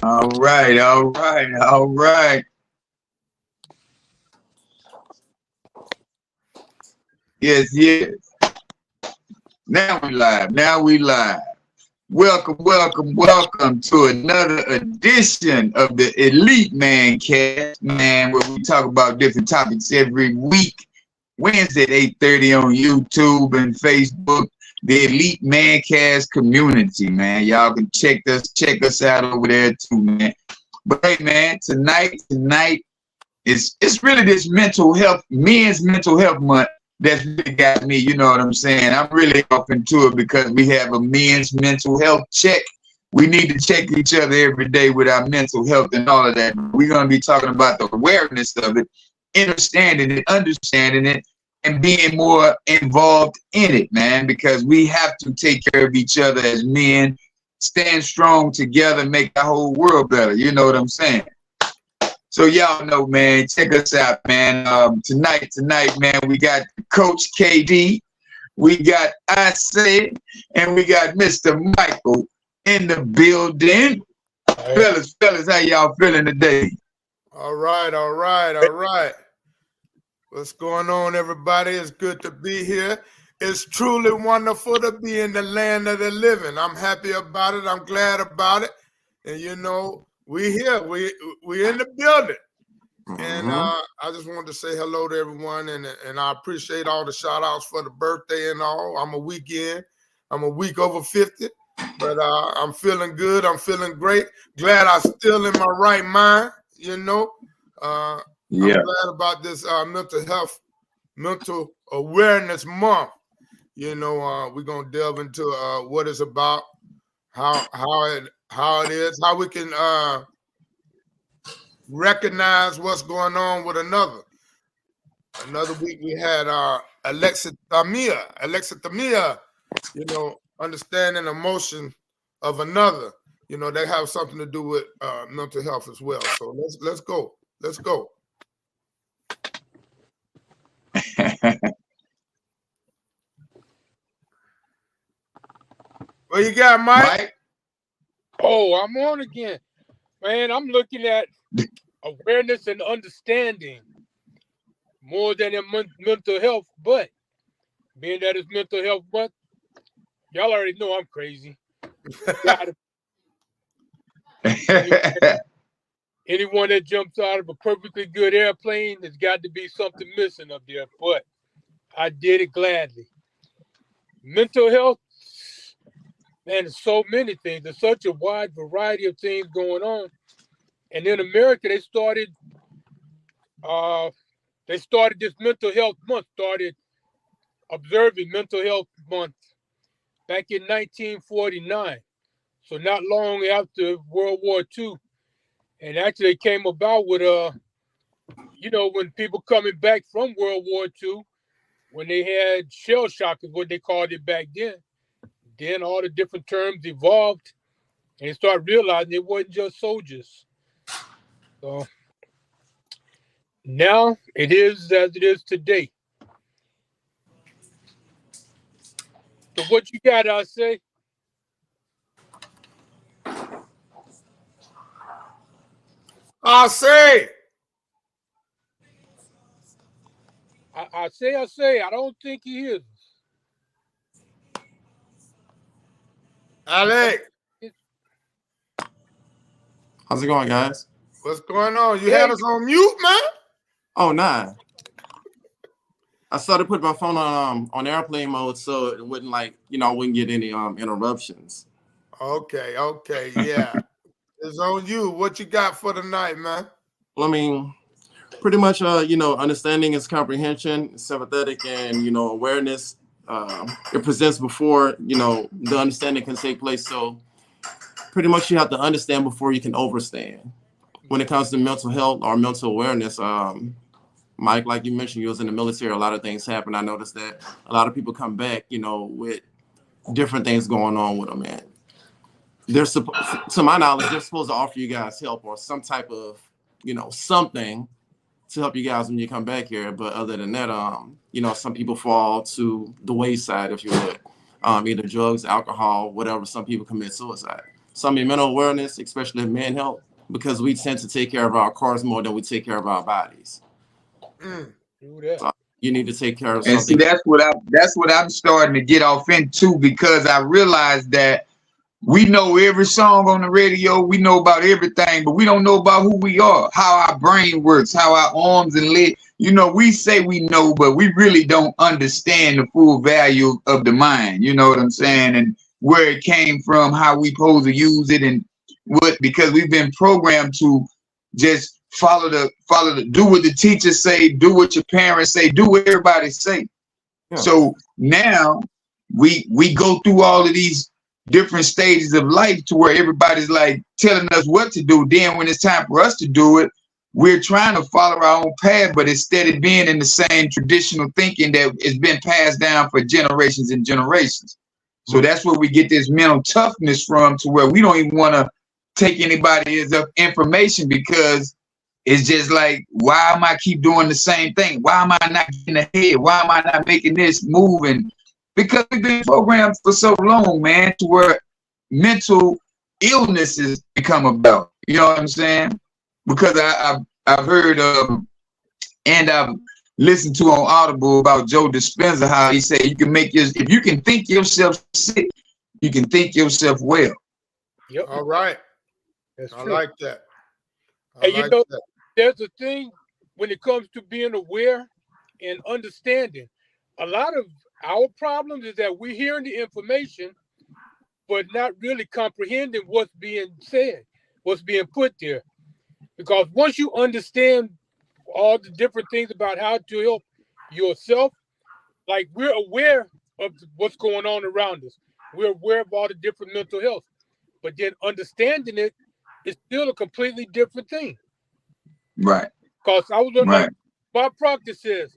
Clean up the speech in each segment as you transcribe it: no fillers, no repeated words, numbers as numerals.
All right, all right, all right. Yes, yes. Now we live. Now we live. Welcome, welcome, welcome to another edition of the Elite Mancast, man, where we talk about different topics every week. Wednesday at 8:30 on YouTube and Facebook. The Elite Mancast community, man. Y'all can check us out over there too, man. But hey, man, tonight it's really this mental health, men's mental health month that's really got me, you know what I'm saying? I'm really up into it because we have a men's mental health check. We need to check each other every day with our mental health and all of that. We're going to be talking about the awareness of it, understanding it, and being more involved in it, man, because we have to take care of each other as men, stand strong together, make the whole world better. You know what I'm saying? So y'all know, man, check us out, man. Tonight, man, we got Coach KD, we got I Say, and we got Mr. Michael in the building. Fellas, how y'all feeling today? All right. What's going on, everybody? It's good to be here. It's truly wonderful to be in the land of the living. I'm happy about it. I'm glad about it. And you know, we here. We in the building. And I just wanted to say hello to everyone, and I appreciate all the shout outs for the birthday and all. I'm a week in. I'm a week over 50, but I'm feeling good. I'm feeling great. Glad I'm still in my right mind, you know. I'm glad about this mental awareness month. You know, we're gonna delve into what it's about, how it is, how we can recognize what's going on with another. Another week we had alexithymia, you know, understanding emotion of another. You know, they have something to do with mental health as well. So let's go. Let's go. What you got, Mike? Oh, I'm on again. Man, I'm looking at awareness and understanding more than in mental health, but being that it's mental health month, y'all already know I'm crazy. Anyone that jumps out of a perfectly good airplane, there's got to be something missing up there, but I did it gladly. Mental health, man, there's so many things. There's such a wide variety of things going on. And in America, they started this mental health month, started observing mental health month back in 1949. So not long after World War II. And actually it came about with, when people coming back from World War II, when they had shell shock is what they called it back then. Then all the different terms evolved and they started realizing it wasn't just soldiers. So now it is as it is today. So what you got, I say? I say. I say. I don't think he is. Alex. How's it going, guys? What's going on? You had us on mute, man? Oh, nah. I started putting my phone on airplane mode so it wouldn't I wouldn't get any interruptions. Okay, yeah. It's on you. What you got for the night, man? Well, I mean, pretty much understanding is comprehension, sympathetic, and awareness. It presents before the understanding can take place. So pretty much you have to understand before you can overstand. When it comes to mental health or mental awareness, Mike, like you mentioned, you was in the military. A lot of things happen. I noticed that a lot of people come back, with different things going on with them. And they're to my knowledge, they're supposed to offer you guys help or some type of, something to help you guys when you come back here. But other than that, some people fall to the wayside, if you would, either drugs, alcohol, whatever. Some people commit suicide. some in mental awareness, especially in mental health, because we tend to take care of our cars more than we take care of our bodies. So you need to take care of And something. see, that's what I'm starting to get off into, because I realized that we know every song on the radio, we know about everything, but we don't know about who we are, how our brain works, how our arms and legs. You know, we say we know, but we really don't understand the full value of the mind. You know what I'm saying? And where it came from, how we supposed to use it, and what, because we've been programmed to just follow the do what the teachers say, do what your parents say, do what everybody say. Yeah. So now we go through all of these different stages of life to where everybody's like telling us what to do. Then when it's time for us to do it, we're trying to follow our own path, but instead of being in the same traditional thinking that has been passed down for generations and generations. So that's where we get this mental toughness from, to where we don't even want to take anybody's information, because it's just like, why am I keep doing the same thing? Why am I not getting ahead? Why am I not making this move? And because we've been programmed for so long, man, to where mental illnesses become about. You know what I'm saying? Because I've heard and I've listened to on Audible about Joe Dispenza, how he said you can make if you can think yourself sick, you can think yourself well. Yep. All right. That's I true. like that. And you know, there's a thing when it comes to being aware and understanding. A lot of our problems is that we're hearing the information, but not really comprehending what's being said, what's being put there. Because once you understand all the different things about how to help yourself, like, we're aware of what's going on around us. We're aware of all the different mental health, but then understanding it is still a completely different thing. Right. Because I was on Right. Bob Proctor says,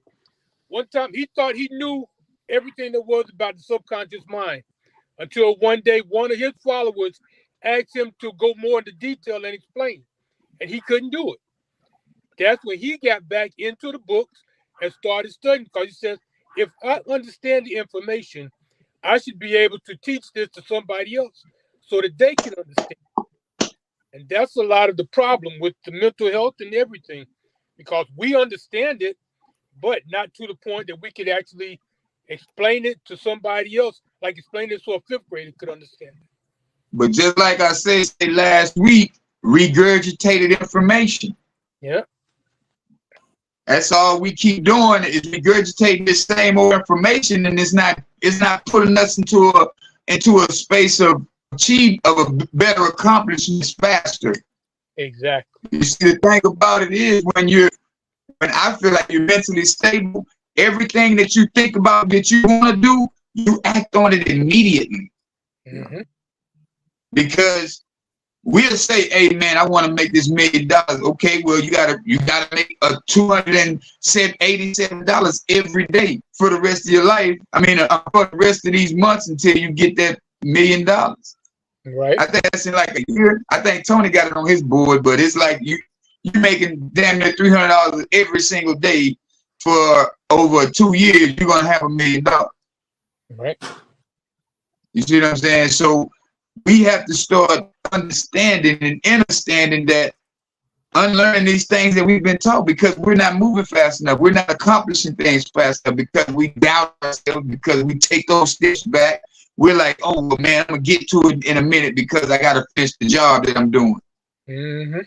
one time he thought he knew everything there was about the subconscious mind, until one day one of his followers asked him to go more into detail and explain, and he couldn't do it. That's when he got back into the books and started studying, because he says, if I understand the information, I should be able to teach this to somebody else so that they can understand. And that's a lot of the problem with the mental health and everything, because we understand it, but not to the point that we could actually explain it to somebody else, like explain it so a fifth grader could understand it. But just like I said last week, regurgitated information. Yeah. That's all we keep doing, is regurgitating the same old information, and it's not putting us into a space of a better accomplishments faster. Exactly. You see, the thing about it is, when I feel like you're mentally stable, everything that you think about that you want to do, you act on it immediately. Mm-hmm. Because we'll say, hey man, I want to make this $1 million. Okay, well, you gotta make a $287 every day for the rest of your life. I mean, for the rest of these months, until you get that $1 million. Right. I think that's in like a year. I think Tony got it on his board, but it's like you making damn near $300 every single day for over 2 years. You're gonna have $1 million. Right. You see what I'm saying? So we have to start understanding and understanding that, unlearning these things that we've been taught, because we're not moving fast enough. We're not accomplishing things fast enough, because we doubt ourselves, because we take those steps back. We're like, oh, well, man, I'm going to get to it in a minute because I got to finish the job that I'm doing. Mm-hmm.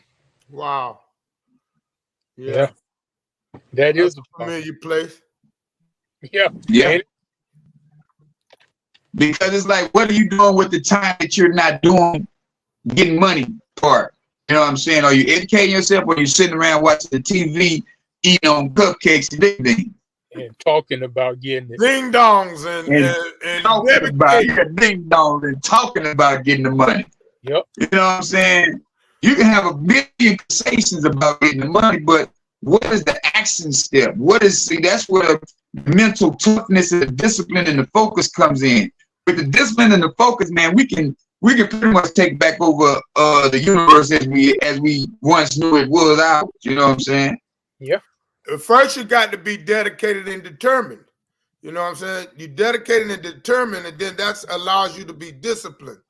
Wow. Yeah. That is a familiar place. Yeah. Yeah. Because it's like, what are you doing with the time that you're not doing getting money part? You know what I'm saying? Are you educating yourself, or are you sitting around watching the TV, eating on cupcakes and ding and talking about getting it? Ding dongs and talking about ding dongs and talking about getting the money. Yep. You know what I'm saying? You can have a million conversations about getting the money, but what is the action step? That's where the mental toughness and the discipline and the focus comes in. With the discipline and the focus, man, we can pretty much take back over the universe as we once knew it was ours. You know what I'm saying? Yeah. First, you got to be dedicated and determined. You know what I'm saying? You dedicated and determined, and then that allows you to be disciplined.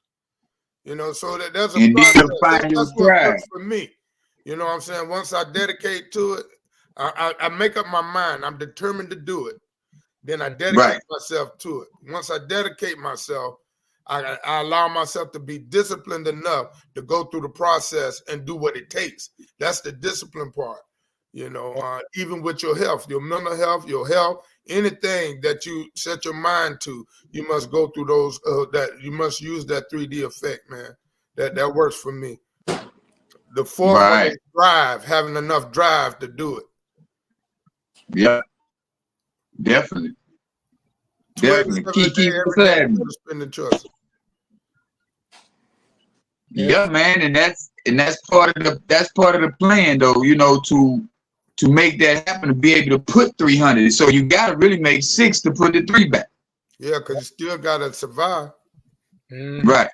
You know, so that there's a And then process. you'll find your That's what tribe. works for me. You know what I'm saying? Once I dedicate to it, I make up my mind. I'm determined to do it. Then I dedicate myself to it. Once I dedicate myself, I allow myself to be disciplined enough to go through the process and do what it takes. That's the discipline part. You know, even with your health, your mental health, your health, anything that you set your mind to, you must go through those. That you must use that 3D effect, man. That works for me. The fourth one is drive, having enough drive to do it. Yeah, definitely. Definitely. Keep spending trust. Yeah, man, and that's part of the plan, though. You know, to make that happen, to be able to put 300. So you got to really make 6 to put the 3 back. Yeah, because you still got to survive. Right.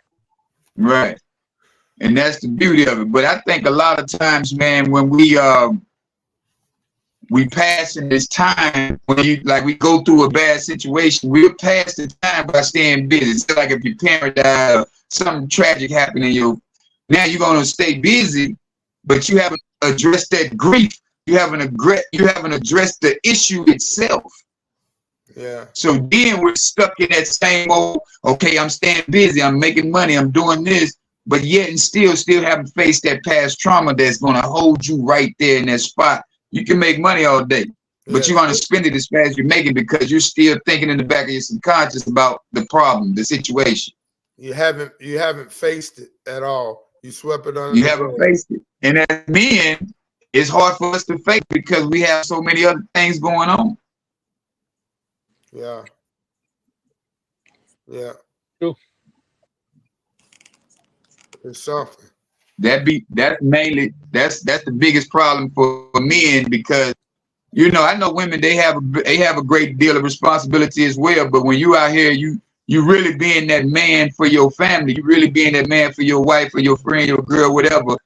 And that's the beauty of it. But I think a lot of times, man, when we pass in this time, when we go through a bad situation, we'll pass the time by staying busy. It's like if your parent died or something tragic happened now you're gonna stay busy, but you haven't addressed that grief. You haven't addressed the issue itself. Yeah. So then we're stuck in that same old, okay, I'm staying busy, I'm making money, I'm doing this, but yet and still haven't faced that past trauma that's gonna hold you right there in that spot. You can make money all day, but you're gonna spend it as fast as you make it because you're still thinking in the back of your subconscious about the problem, the situation. You haven't faced it at all. You swept it under. You haven't faced it, and as men, it's hard for us to face because we have so many other things going on. Yeah. True. It's something. That's the biggest problem for men because, you know, I know women, they have a great deal of responsibility as well, but when you out here, you really being that man for your family, you really being that man for your wife or your friend, your girl, whatever.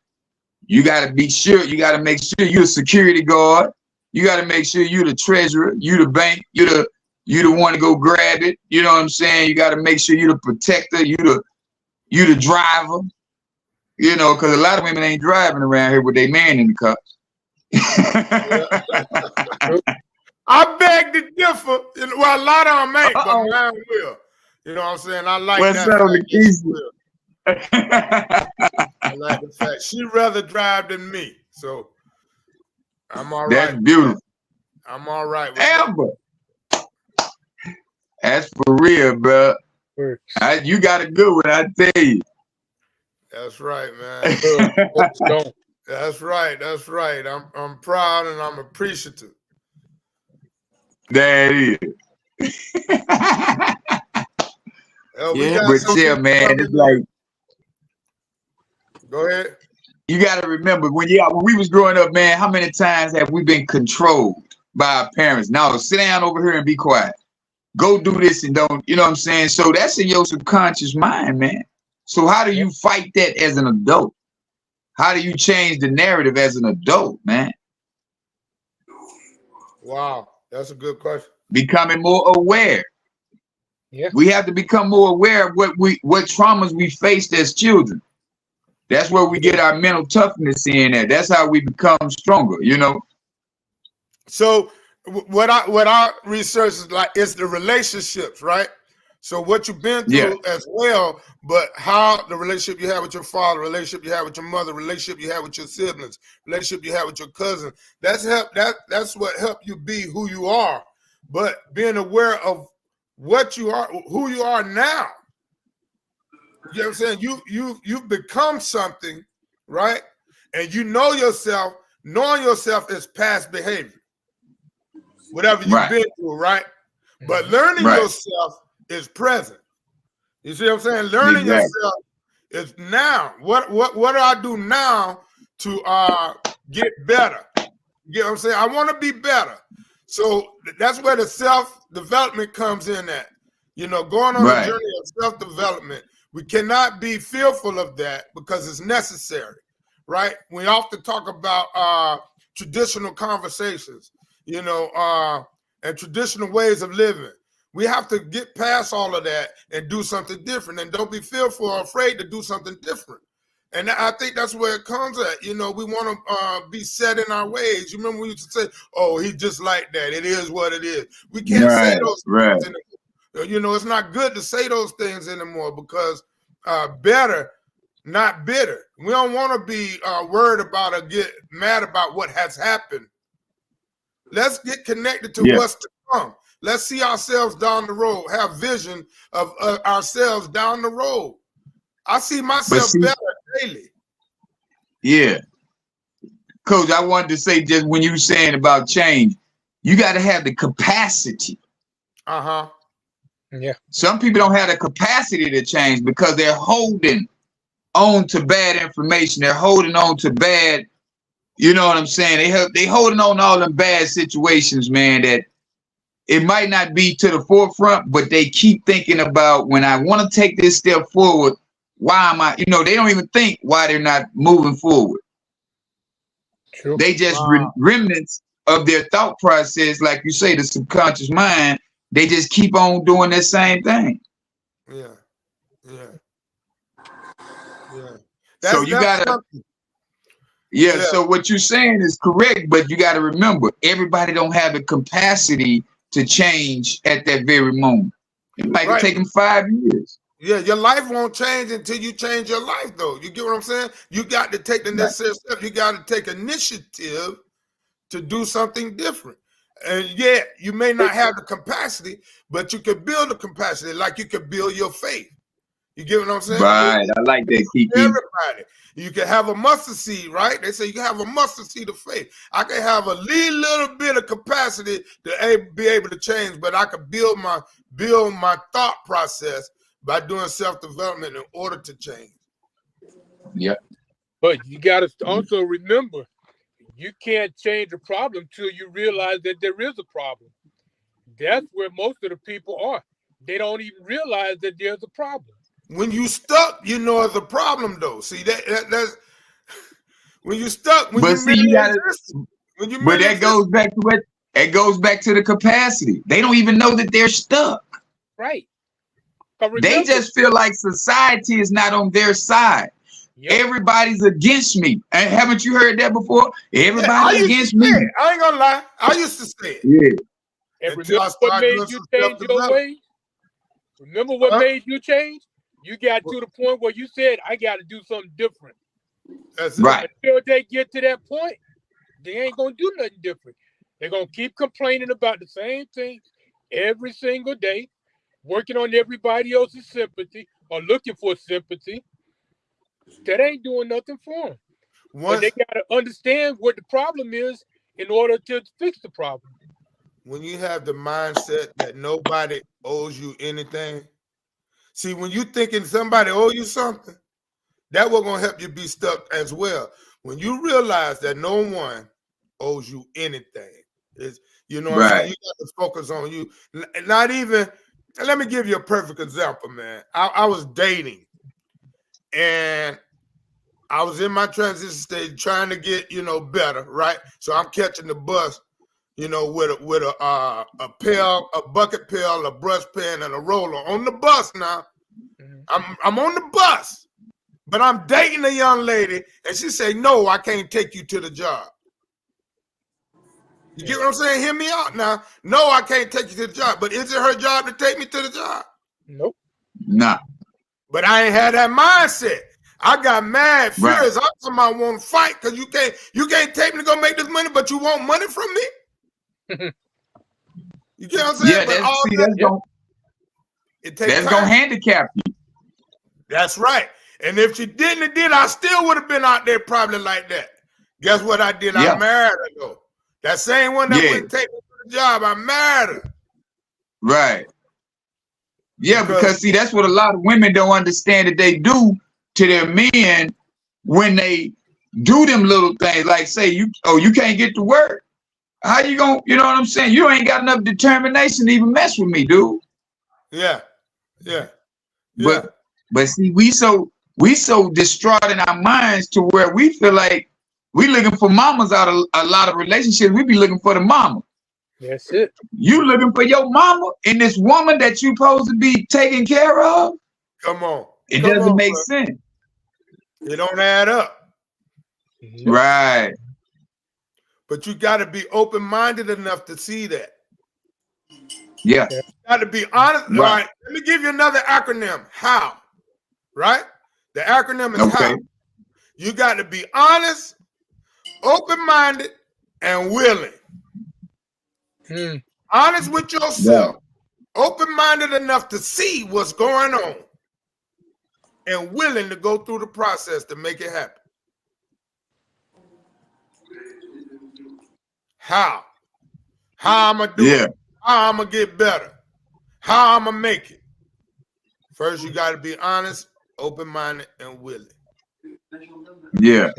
You got to be sure, you got to make sure you're a security guard. You got to make sure you're the treasurer, you the bank, you the one to go grab it. You know what I'm saying? You got to make sure you're the protector, you the driver. You know, because a lot of women ain't driving around here with their man in the car. I beg to differ. Well, a lot of them ain't, but mine will. You know what I'm saying? I like that. I like the fact she'd rather drive than me. So I'm all right. That's beautiful. I'm all right with Amber. That's for real, bro. You got a good one, I tell you. That's right, man. That's right. I'm proud and I'm appreciative. That is. But yeah, man, it's like. Go ahead. You got to remember when we was growing up, man. How many times have we been controlled by our parents? Now sit down over here and be quiet. Go do this and don't. You know what I'm saying? So that's in your subconscious mind, man. So how do you fight that as an adult? How do you change the narrative as an adult, man? Wow, that's a good question. Becoming more aware. Yeah. We have to become more aware of what traumas we faced as children. That's where we get our mental toughness in there. That's how we become stronger, you know. So what our research is like is the relationships, right? So what you've been through as well, but how the relationship you have with your father, relationship you have with your mother, relationship you have with your siblings, relationship you have with your cousin, that's what helped you be who you are. But being aware of what you are, who you are now. You know what I'm saying? You've become something, right? And you know yourself, knowing yourself is past behavior. Whatever you've been through, right? But learning yourself is present. You see what I'm saying? Learning yourself is now. What do I do now to get better? You know what I'm saying? I want to be better. So that's where the self-development comes in at. You know, going on a journey of self-development. We cannot be fearful of that because it's necessary, right? We often talk about traditional conversations, you know, and traditional ways of living. We have to get past all of that and do something different, and don't be fearful or afraid to do something different. And I think that's where it comes at. You know, we want to be set in our ways. You remember we used to say, "Oh, he's just like that. It is what it is." We can't say those things anymore. You know, it's not good to say those things anymore because better, not bitter. We don't want to be worried about or get mad about what has happened. Let's get connected to what's to come. Let's see ourselves down the road, have vision of ourselves down the road. I see myself better daily. Yeah. Coach, I wanted to say, just when you were saying about change, you got to have the capacity. Uh-huh. Yeah. Some people don't have the capacity to change because they're holding on to bad information. They're holding on to bad, you know what I'm saying? They holding on to all them bad situations, man, that it might not be to the forefront, but they keep thinking about, when I want to take this step forward, why am I, you know, they don't even think why they're not moving forward. True. They just remnants of their thought process, like you say, the subconscious mind. They just keep on doing that same thing. Yeah. Yeah. Yeah. So you gotta, so what you're saying is correct, but you gotta remember, everybody don't have the capacity to change at that very moment. It might take them 5 years. Yeah, your life won't change until you change your life, though. You get what I'm saying? You got to take the necessary step. You got to take initiative to do something different. And yeah, you may not have the capacity, but you can build the capacity, like you can build your faith. You get what I'm saying? Right. I like that, Kiki. Everybody. You can have a mustard seed, right? They say you can have a mustard seed of faith. I can have a little bit of capacity to be able to change, but I could build my thought process by doing self-development in order to change. Yeah. But you got to also remember, you can't change a problem till you realize that there is a problem. That's where most of the people are. They don't even realize that there's a problem. When you stuck, you know it's a problem, though. See, that's when you stuck. When that goes back to what? It goes back to the capacity. They don't even know that they're stuck. Right. Remember, they just feel like society is not on their side. Yep. Everybody's against me. And haven't you heard that before? Everybody's against me. I ain't gonna lie. I used to say it. Yeah. And remember what made you change your ways? Remember what made you change? You got to the point where you said, I got to do something different. That's right. Until they get to that point, they ain't going to do nothing different. They're going to keep complaining about the same thing every single day, working on everybody else's sympathy or looking for sympathy. That ain't doing nothing for them. But they got to understand what the problem is in order to fix the problem. When you have the mindset that nobody owes you anything, see, when you thinking somebody owe you something, that was going to help you be stuck as well. When you realize that no one owes you anything, you know what I'm saying? You got to focus on you. Not even, let me give you a perfect example, man. I was dating, and I was in my transition stage trying to get, better, right? So I'm catching the bus, with a pail, a bucket pail, a brush pen, and a roller on the bus now. I'm on the bus, but I'm dating a young lady, and she say, no, I can't take you to the job. You get what I'm saying? Hear me out now. No, I can't take you to the job, but is it her job to take me to the job? Nope. Nah. But I ain't had that mindset. I got mad, furious. I'm somebody want to fight because you can't take me to go make this money, but you want money from me? You get what I'm saying? That's gonna handicap you. That's right. And if she didn't, I still would have been out there probably like that. Guess what I did? I married her though. That same one that wouldn't take me to the job, I married her. Right. Yeah, because see, that's what a lot of women don't understand that they do to their men when they do them little things. Like say you can't get to work. How you gonna, you know what I'm saying? You ain't got enough determination to even mess with me, dude. Yeah. But see, we so distraught in our minds to where we feel like we looking for mamas out of a lot of relationships. We be looking for the mama. That's it. You looking for your mama and this woman that you supposed to be taking care of? Come on. It Come doesn't on, make bro. sense. It don't add up. Nope. Right. But you got to be open-minded enough to see that. Yeah. You got to be honest. Right. All right. Let me give you another acronym. How? Right? The acronym is Okay. how. You got to be honest, open-minded, and willing. Honest with yourself, open-minded enough to see what's going on, and willing to go through the process to make it happen. How? How I'm going to do it? How I'm going to get better? How I'm going to make it? First, you got to be honest, open-minded, and willing. Yeah.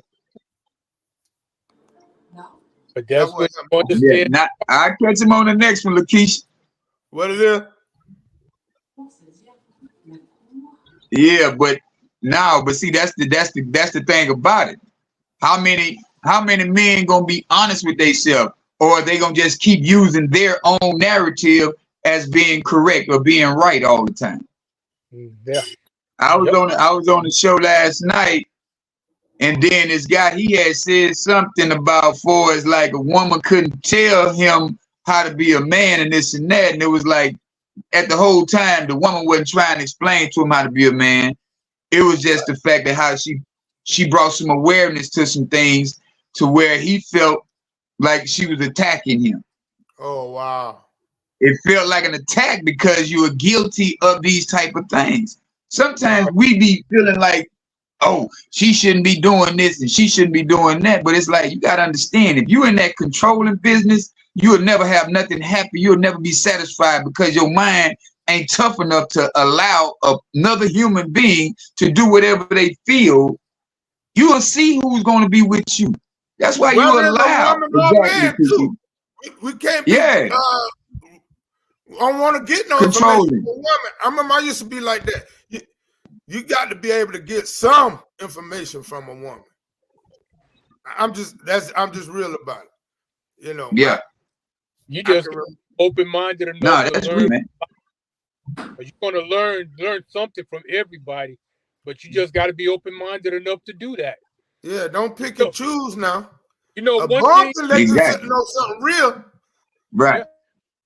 But that's what you understand. Yeah. I'll catch him on the next one, Lakeisha. What is it? Yeah, but see, that's the thing about it. How many men gonna be honest with themselves, or are they gonna just keep using their own narrative as being correct or being right all the time? Yeah. I was on the show last night, and then this guy, he had said something about for as like a woman couldn't tell him how to be a man and this and that, and it was like at the whole time the woman wasn't trying to explain to him how to be a man. It was just the fact that how she brought some awareness to some things to where he felt like she was attacking him. Oh, wow. It felt like an attack because you are guilty of these type of things. Sometimes we be feeling like, oh, she shouldn't be doing this and she shouldn't be doing that. But it's like, you got to understand, if you're in that controlling business, you will never have nothing happy. You'll never be satisfied because your mind ain't tough enough to allow another human being to do whatever they feel. You will see who's going to be with you. That's why you allow. Exactly. We can't be, I don't want to get no information from a woman. I remember I used to be like that. You got to be able to get some information from a woman. I'm just real about it. You know. Yeah. You just open-minded enough. No, that's to true, learn. man. You're going to learn something from everybody, but you just got to be open-minded enough to do that. Yeah, don't pick and choose now. You know, one thing to let you know something real. Right. Yeah.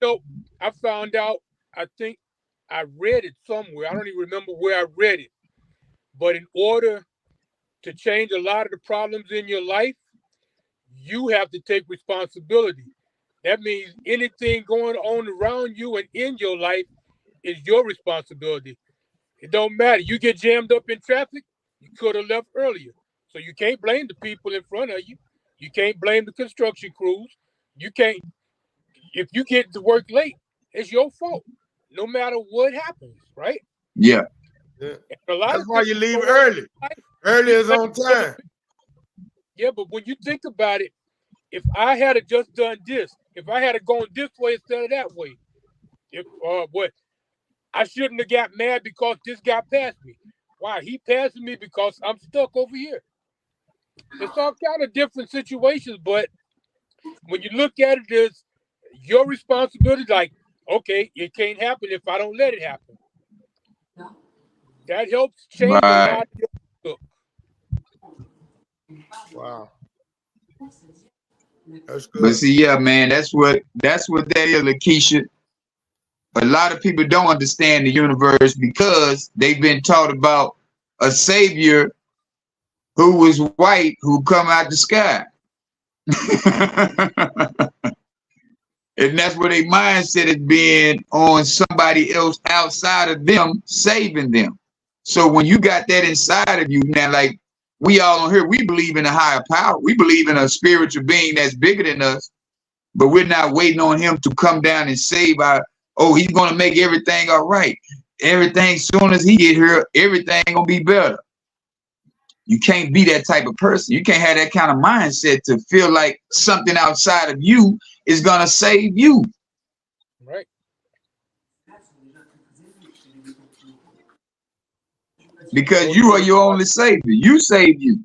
So I found out, I think I read it somewhere. I don't even remember where I read it. But in order to change a lot of the problems in your life, you have to take responsibility. That means anything going on around you and in your life is your responsibility. It don't matter. You get jammed up in traffic, you could have left earlier. So you can't blame the people in front of you. You can't blame the construction crews. You can't. If you get to work late, it's your fault. No matter what happens, right? Yeah. That's why you leave early. Early is on time. Yeah, but when you think about it, if I had just done this, if I had gone this way instead of that way, I shouldn't have got mad because this guy passed me. Why? He passed me because I'm stuck over here. It's all kind of different situations, but when you look at it as your responsibility, like, okay, it can't happen if I don't let it happen. That helps change a lot of your look. Wow. That's good. But see, yeah, man, that's what that is, Lakeisha. A lot of people don't understand the universe because they've been taught about a savior who was white who come out the sky. And that's where their mindset is being on somebody else outside of them saving them. So when you got that inside of you, now, like we all on here, we believe in a higher power. We believe in a spiritual being that's bigger than us, but we're not waiting on him to come down and save he's going to make everything all right. Everything, soon as he get here, everything going to be better. You can't be that type of person. You can't have that kind of mindset to feel like something outside of you is going to save you. Right. Because you are your only savior. You save you.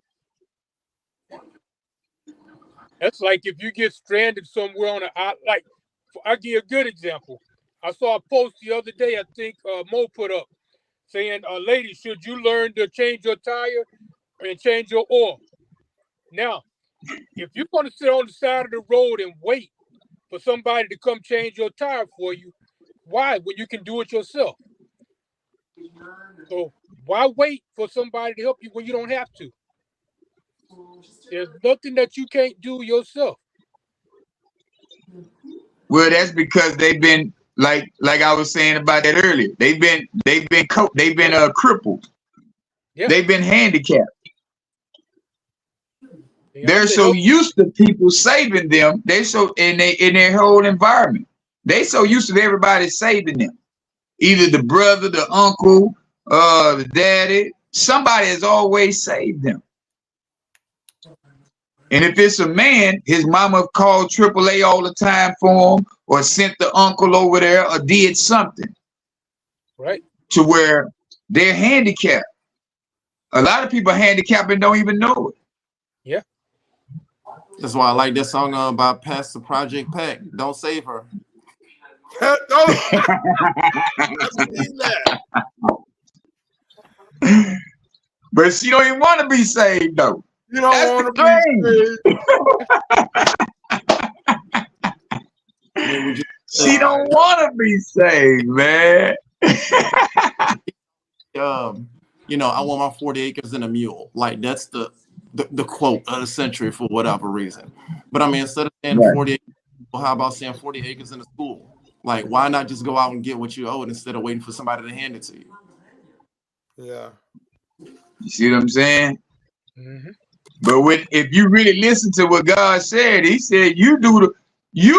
That's like if you get stranded somewhere on like I'll give you a good example. I saw a post the other day, I think Mo put up, saying, ladies, should you learn to change your tire and change your oil? Now, if you're going to sit on the side of the road and wait for somebody to come change your tire for you, why? When you can do it yourself. So why wait for somebody to help you when you don't have to? There's nothing that you can't do yourself. Well, that's because they've been like I was saying about that earlier. They've been crippled. Yeah. They've been handicapped. They're so help. used to people saving them. They so in their whole environment. They so used to everybody saving them. Either the brother, the uncle, the daddy. Somebody has always saved them. And if it's a man, his mama called AAA all the time for him, or sent the uncle over there, or did something, right, to where they're handicapped. A lot of people are handicapped and don't even know it. Yeah. That's why I like that song by Pastor Project Pack. Don't save her. But she don't even want to be saved though. You don't want to be saved. She don't want to be saved, man. You know, I want my 40 acres and a mule. Like that's the quote of the century for whatever reason. But I mean, instead of saying 40 acres, well, how about saying 40 acres in a school? Like, why not just go out and get what you owe instead of waiting for somebody to hand it to you? Yeah. You see what I'm saying? Mm-hmm. But if you really listen to what God said, he said, you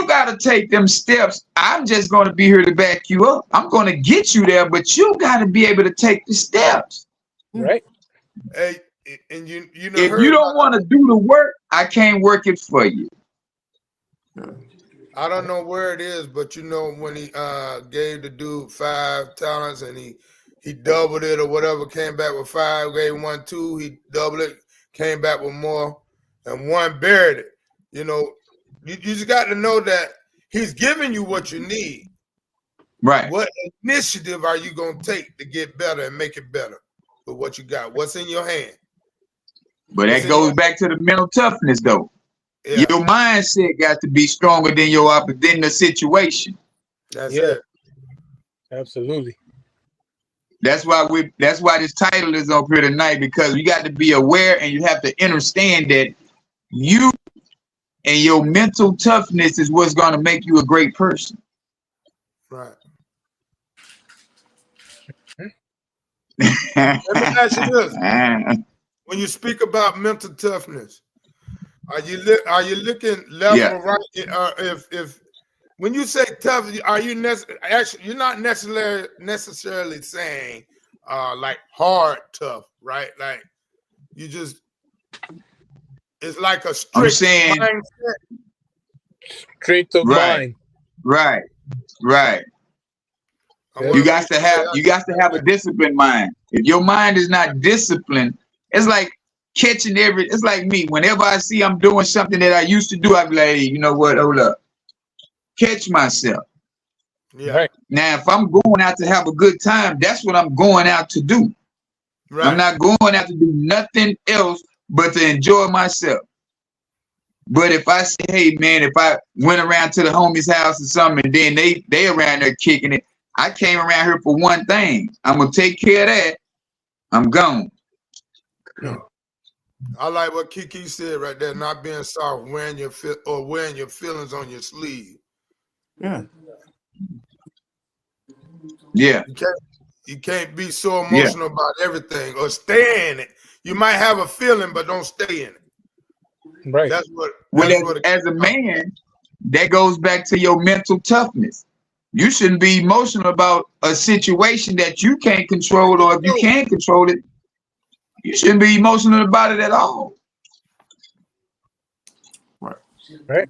got to take them steps. I'm just going to be here to back you up. I'm going to get you there, but you got to be able to take the steps. Right. Hey, and you know, if you don't want to do the work, I can't work it for you. I don't know where it is, but you know, when he gave the dude 5 talents and he doubled it or whatever, came back with 5, gave 1 2, he doubled it, came back with more, and 1 buried it. You know, you just got to know that he's giving you what you need. Right. What initiative are you going to take to get better and make it better with what you got? What's in your hand? But that goes back to the mental toughness, though. Yeah. Your mindset got to be stronger than the situation. That's it. Absolutely. That's why this title is up here tonight, because you got to be aware and you have to understand that you and your mental toughness is what's going to make you a great person. Right. Let me ask you this. When you speak about mental toughness, are you looking left or right? If when you say tough, are you actually, you're not necessarily saying like hard tough, right? Like you just, it's like a strict mindset. Strength of mind. Right. You got to have a disciplined mind. If your mind is not disciplined, it's like catching it's like me. Whenever I see I'm doing something that I used to do, I'm like, hey, you know what? Hold up. Catch myself. Yeah. Right. Now, if I'm going out to have a good time, that's what I'm going out to do. Right. I'm not going out to do nothing else but to enjoy myself. But if I say, hey, man, if I went around to the homie's house or something, and then they around there kicking it, I came around here for one thing. I'm going to take care of that. I'm gone. Yeah. I like what Kiki said right there, not being soft, wearing your feelings on your sleeve. Yeah. Yeah. You can't be so emotional about everything or stay in it. You might have a feeling, but don't stay in it. Right. As a man, that goes back to your mental toughness. You shouldn't be emotional about a situation that you can't control, or if you can't control it, you shouldn't be emotional about it at all. Right.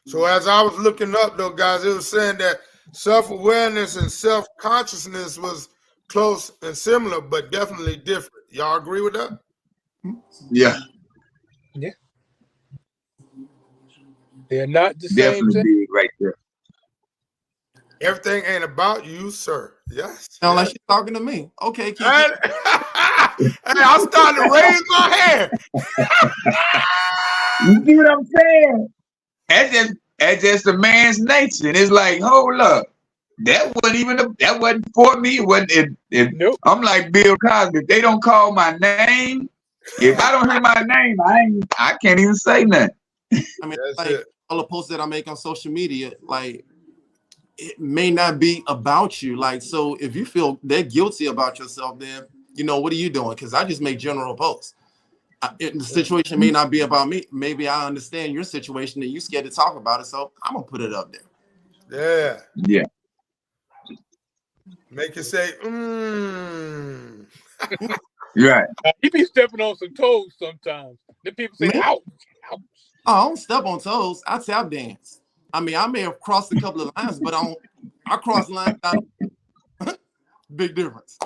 So as I was looking up, though, guys, it was saying that self-awareness and self-consciousness was close and similar, but definitely different. Y'all agree with that? Yeah. Yeah. They're not the same Definitely thing. big right there. Everything ain't about you, sir. Yes. Sound like she's talking to me. Okay, Kiki. Hey, I'm starting to raise my hand. You see what I'm saying? That's just a man's nature. And it's like, hold up. That wasn't for me. It wasn't. Nope. I'm like Bill Cosby. If they don't call my name, if I don't hear my name, I can't even say nothing. I mean, That's like it. all the posts that I make on social media, like it may not be about you. Like, so if you feel they're guilty about yourself, then you know what are you doing? Because I just make general posts. The situation may not be about me. Maybe I understand your situation and you scared to talk about it, so I'm gonna put it up there. Yeah. Yeah. Make you say, Right. He be stepping on some toes sometimes. Then people say, Me? ouch, ouch. Oh, I don't step on toes. I tap dance. I mean, I may have crossed a couple of lines, but I cross lines out. Big difference.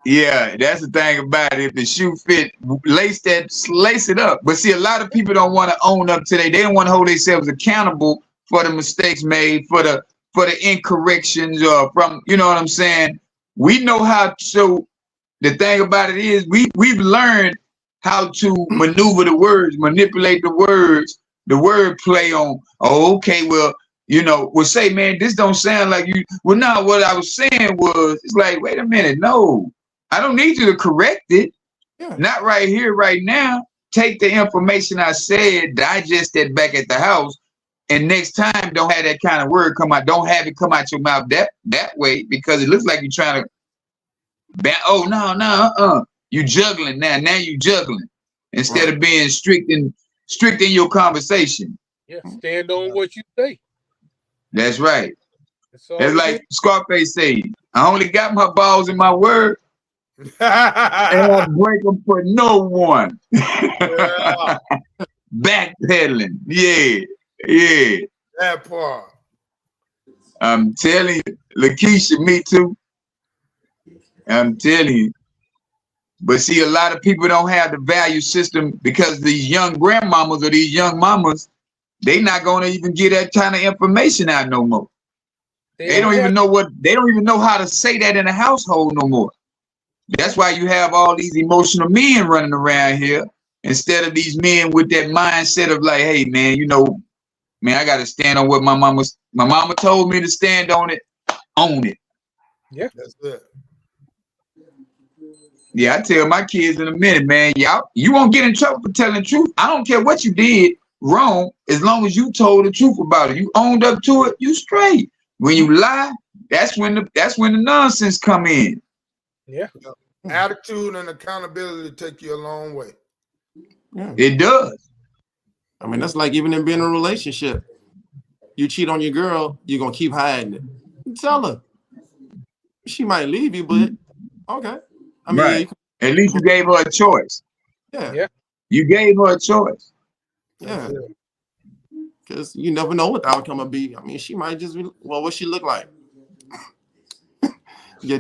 Yeah, that's the thing about it. If the shoe fit, lace it up. But see, a lot of people don't want to own up to they don't want to hold themselves accountable for the mistakes made, for the incorrections, or from, you know what I'm saying? We know how. So the thing about it is we've learned how to maneuver the words, manipulate the words, the word play on, oh, okay, well, you know, we'll say, man, this don't sound like you. Well, no, what I was saying was, it's like, wait a minute, no, I don't need you to correct it. Yeah. Not right here, right now. Take the information I said, digest it back at the house, and next time don't have that kind of word come out. Don't have it come out your mouth that way, because it looks like you're trying to oh, no, you juggling now. Now you juggling instead of being strict in your conversation. Yeah, stand on what you say. That's right. That's all It's it like is. Scarface said, I only got my balls in my word, and I break them for no one. yeah, Backpedaling. Yeah. that part. I'm telling you, Lakeisha, me too. I'm telling you. But see, a lot of people don't have the value system, because these young grandmamas or these young mamas, they not gonna even get that kind of information out no more. They don't even know how to say that in a household no more. That's why you have all these emotional men running around here, instead of these men with that mindset of like, hey man, you know, man, I gotta stand on what my mama told me to stand on it, own it. Yeah, That's it. Yeah, I tell my kids in a minute, man, you won't get in trouble for telling the truth. I don't care what you did wrong, as long as you told the truth about it. You owned up to it, you straight. When you lie, that's when the nonsense come in. Yeah. Attitude and accountability take you a long way. Yeah. It does. I mean, that's like even in being in a relationship. You cheat on your girl, you're gonna keep hiding it. Tell her. She might leave you, but okay. I mean, right. At least you gave her a choice. Yeah. You gave her a choice. Yeah. Because you never know what the outcome will be. I mean, she might just be, well, what she look like?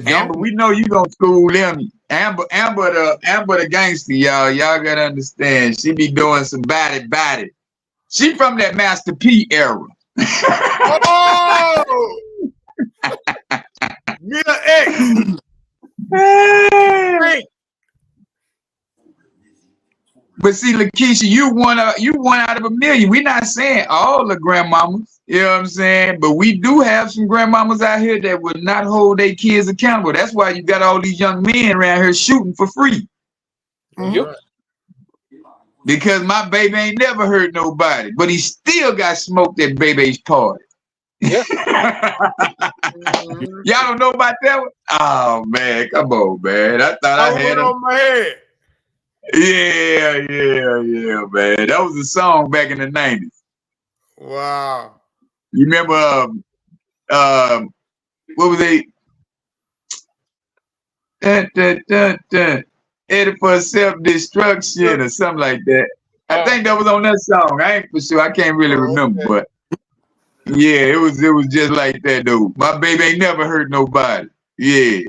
Amber, we know you gonna school them. Amber the gangster, y'all. Y'all gotta understand. She be doing some body. She from that Master P era. Oh! Mia X. Hey. But see, Lakeisha, you one out of a million. We're not saying all the grandmamas, you know what I'm saying? But we do have some grandmamas out here that would not hold their kids accountable. That's why you got all these young men around here shooting for free. Yep. Because my baby ain't never hurt nobody, but he still got smoked at baby's party. Yeah. Y'all don't know about that one? Oh man, come on, man. I thought I had on my head. Yeah, man. That was a song back in the 90s. Wow. You remember what was they? Headed for self-destruction or something like that. I think that was on that song. I ain't for sure. I can't really remember, but yeah, it was just like that though. My baby ain't never hurt nobody. Yeah.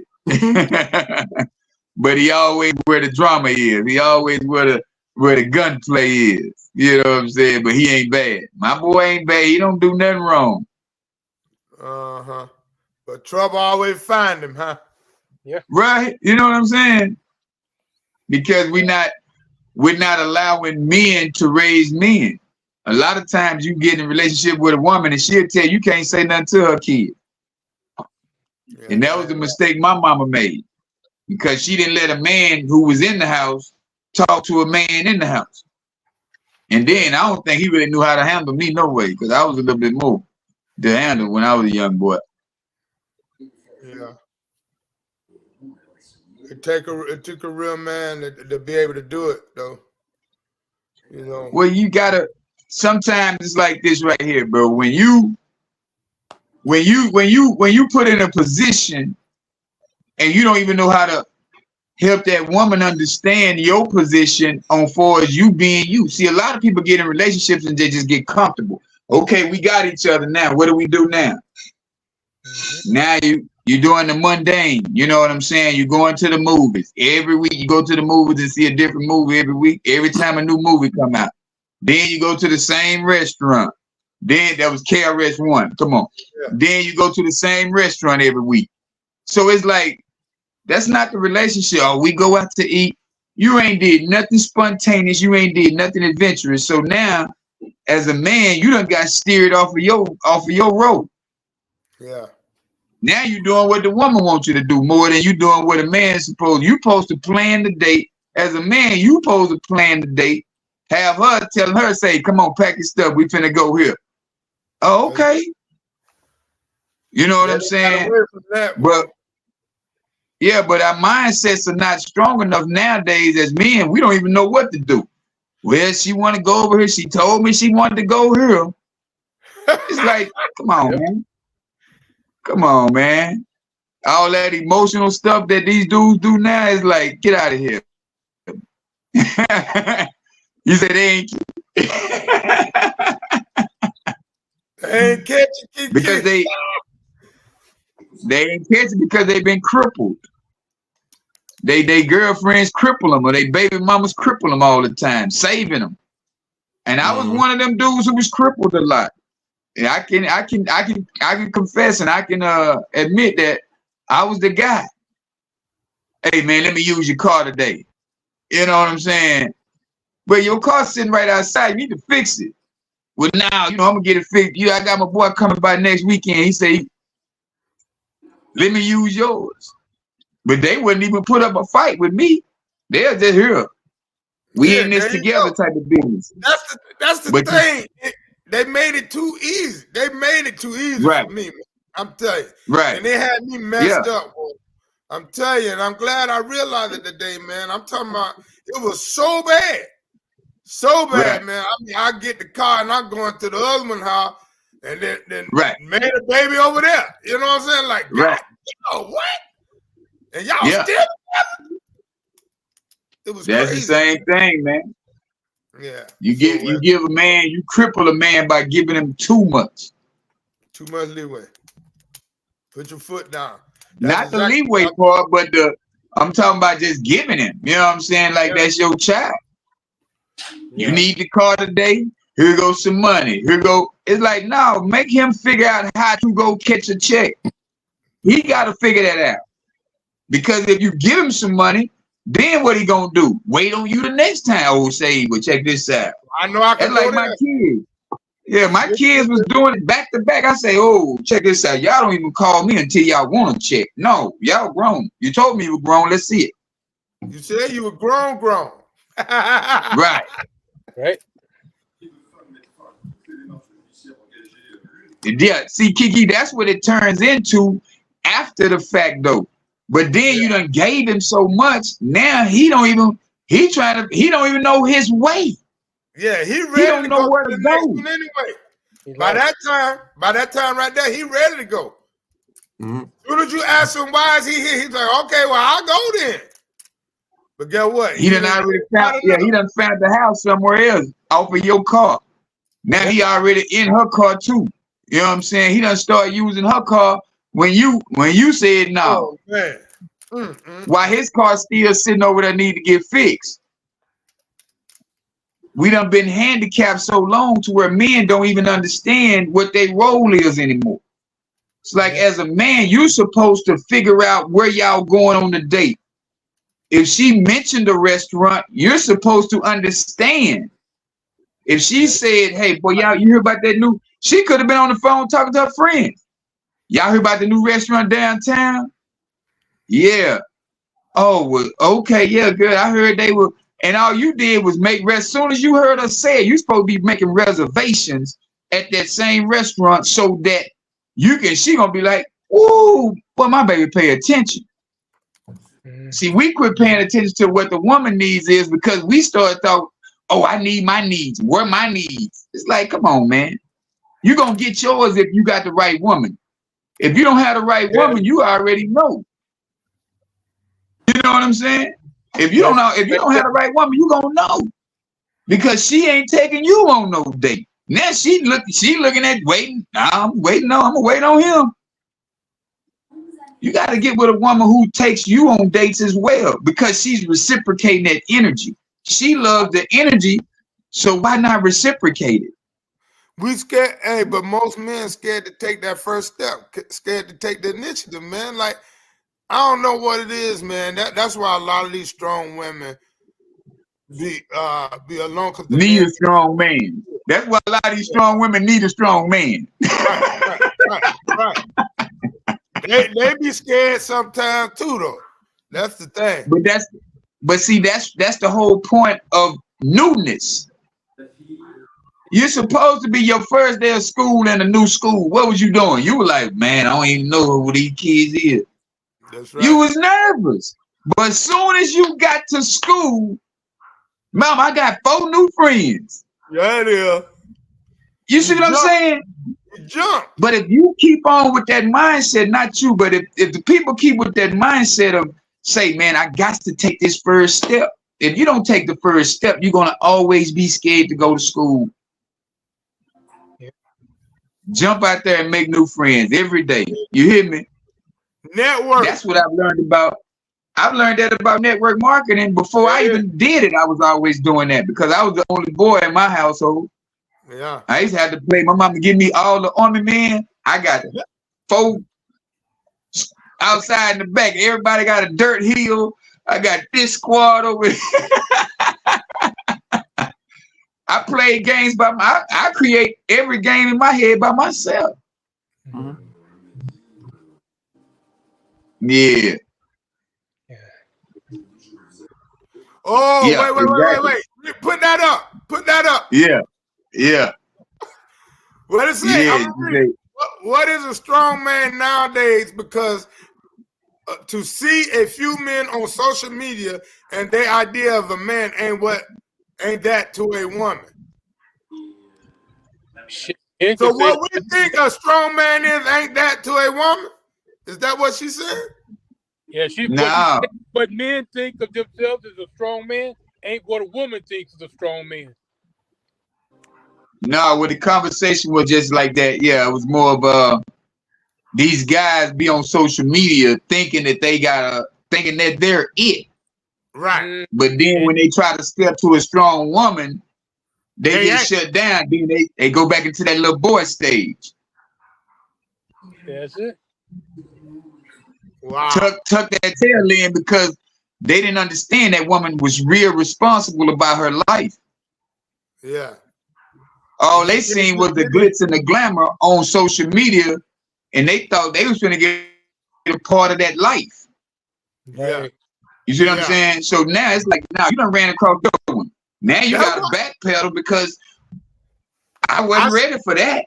But he always where the drama is. He always where where the gunplay is. You know what I'm saying? But he ain't bad. My boy ain't bad. He don't do nothing wrong. Uh-huh. But trouble always find him, huh? Yeah. Right? You know what I'm saying? Because we're not allowing men to raise men. A lot of times you get in a relationship with a woman and she'll tell you can't say nothing to her kid. Yeah, And that was the mistake my mama made. Because she didn't let a man who was in the house talk to a man in the house. And then I don't think he really knew how to handle me no way, because I was a little bit more to handle when I was a young boy. Yeah. It took a real man to be able to do it, though. You know. Well, you gotta. Sometimes it's like this right here, bro. When you put in a position and you don't even know how to help that woman understand your position on far as you being you. See, a lot of people get in relationships and they just get comfortable. Okay, we got each other now. What do we do now? Now you're doing the mundane. You know what I'm saying? You're going to the movies. Every week you go to the movies and see a different movie every week. Every time a new movie come out. Then you go to the same restaurant. Then that was KRS-One. Come on. Yeah. Then you go to the same restaurant every week. So it's like, that's not the relationship. Oh, we go out to eat. You ain't did nothing spontaneous. You ain't did nothing adventurous. So now, as a man, you done got steered off of your road. Yeah. Now you doing what the woman wants you to do more than you doing what a man is supposed. You supposed to plan the date. As a man, you supposed to plan the date. Have her telling her, say, come on, pack your stuff. We finna go here. Oh, okay. You know what I'm saying? But yeah, but our mindsets are not strong enough nowadays as men. We don't even know what to do. Well, she want to go over here. She told me she wanted to go here. It's like, come on, man. Come on, man. All that emotional stuff that these dudes do now is like, get out of here. You said they ain't. They ain't catching because they ain't catching because they've been crippled. They girlfriends cripple them, or they baby mamas cripple them all the time, saving them. And I was one of them dudes who was crippled a lot. And I can confess and I can admit that I was the guy. Hey man, let me use your car today. You know what I'm saying? But your car's sitting right outside. You need to fix it. Well, now, I'm gonna get it fixed. I got my boy coming by next weekend. He say, let me use yours. But they wouldn't even put up a fight with me. They're just here. We in this together type of business. That's the thing. They made it too easy. They made it too easy for me, man. I'm telling you. Right. And they had me messed up, boy. I'm telling you, and I'm glad I realized it today, man. I'm talking about it was so bad. So bad, man. I mean, I get the car and I'm going to the husband's house and then made a baby over there. You know what I'm saying? Like, God, what? And y'all still together? It was That's crazy. The same thing, man. Yeah. You give a man, you cripple a man by giving him too much. Too much leeway. Put your foot down. Not the leeway part, but I'm talking about just giving him. You know what I'm saying? Like that's your child. You need the car today. Here goes some money. Here go. It's like, no, make him figure out how to go catch a check. He got to figure that out. Because if you give him some money, then what he gonna do? Wait on you the next time. Oh, say, well, check this out. I know I can. That's like my kids. Yeah, my kids was doing it back to back. I say, oh, check this out. Y'all don't even call me until y'all want to check. No, y'all grown. You told me you were grown. Let's see it. You said you were grown. Right. Right. Yeah, see, Kiki, that's what it turns into after the fact, though. But then you done gave him so much. Now he don't even know his way. Yeah, he don't know where to go anyway. By that time right there, he ready to go. Soon as you ask him why is he here, he's like, okay, well, I'll go then. But guess what? He done found the house somewhere else off of your car. Now he already in her car too. You know what I'm saying? He done start using her car when you said no. Oh, man. While his car still sitting over there need to get fixed. we done been handicapped so long to where men don't even understand what their role is anymore. It's like, as a man, you're supposed to figure out where y'all going on the date. If she mentioned a restaurant, you're supposed to understand. If she said, hey, boy, y'all, you hear about that new, she could have been on the phone talking to her friends. Y'all hear about the new restaurant downtown? Yeah. Oh, well, okay, yeah, good. I heard they were, and all you did was as soon as you heard her say it, you're supposed to be making reservations at that same restaurant so that she gonna be like, ooh, boy, my baby pay attention. See, we quit paying attention to what the woman needs is because we started thought, oh, I need my needs. Where my needs? It's like, come on, man. You're going to get yours if you got the right woman. If you don't have the right woman, you already know. You know what I'm saying? If you don't have the right woman, you going to know. Because she ain't taking you on no date. Now she looking at waiting. I'm waiting on him. You got to get with a woman who takes you on dates as well because she's reciprocating that energy. She loves the energy, so why not reciprocate it? We scared, but most men scared to take that first step, scared to take the initiative, man. Like, I don't know what it is, man. That's why a lot of these strong women be alone. Need a strong man. That's why a lot of these strong women need a strong man. Right. They be scared sometimes too, though. That's the thing. But see, that's the whole point of newness. You're supposed to be your first day of school in a new school. What was you doing? You were like, man, I don't even know who these kids is. That's right. You was nervous. But as soon as you got to school, Mom, I got 4 new friends. Yeah, it is. You see what I'm saying? Jump. But if you keep on with that mindset, not you, but if the people keep with that mindset of say, man, I got to take this first step. If you don't take the first step, you're going to always be scared to go to school. Yeah. Jump out there and make new friends every day. You hear me? Network. That's what I've learned about. I've learned that about network marketing. Before I even did it, I was always doing that because I was the only boy in my household. Yeah. I used to have to play. My mama give me all the army men. I got 4 outside in the back. Everybody got a dirt heel. I got this squad over here. I play games I create every game in my head by myself. Mm-hmm. Yeah. Oh, yeah, wait. Put that up. Yeah. What is it? Yeah, what is a strong man nowadays? Because to see a few men on social media and their idea of a man ain't that to a woman. So what we think a strong man is ain't that to a woman? Is that what she said? Yeah, but men think of themselves as a strong man ain't what a woman thinks is a strong man. No, well, the conversation was just like that. Yeah, it was more of these guys be on social media thinking that thinking that they're it. Right. But then when they try to step to a strong woman, they get shut down. Then they go back into that little boy stage. That's it. Wow. Tuck that tail in because they didn't understand that woman was real responsible about her life. Yeah. All they seen was the glitz and the glamour on social media, and they thought they was going to get a part of that life. Yeah. You see what I'm saying? So now it's like, now you done ran across the other one. Now you got to backpedal because I wasn't ready for that.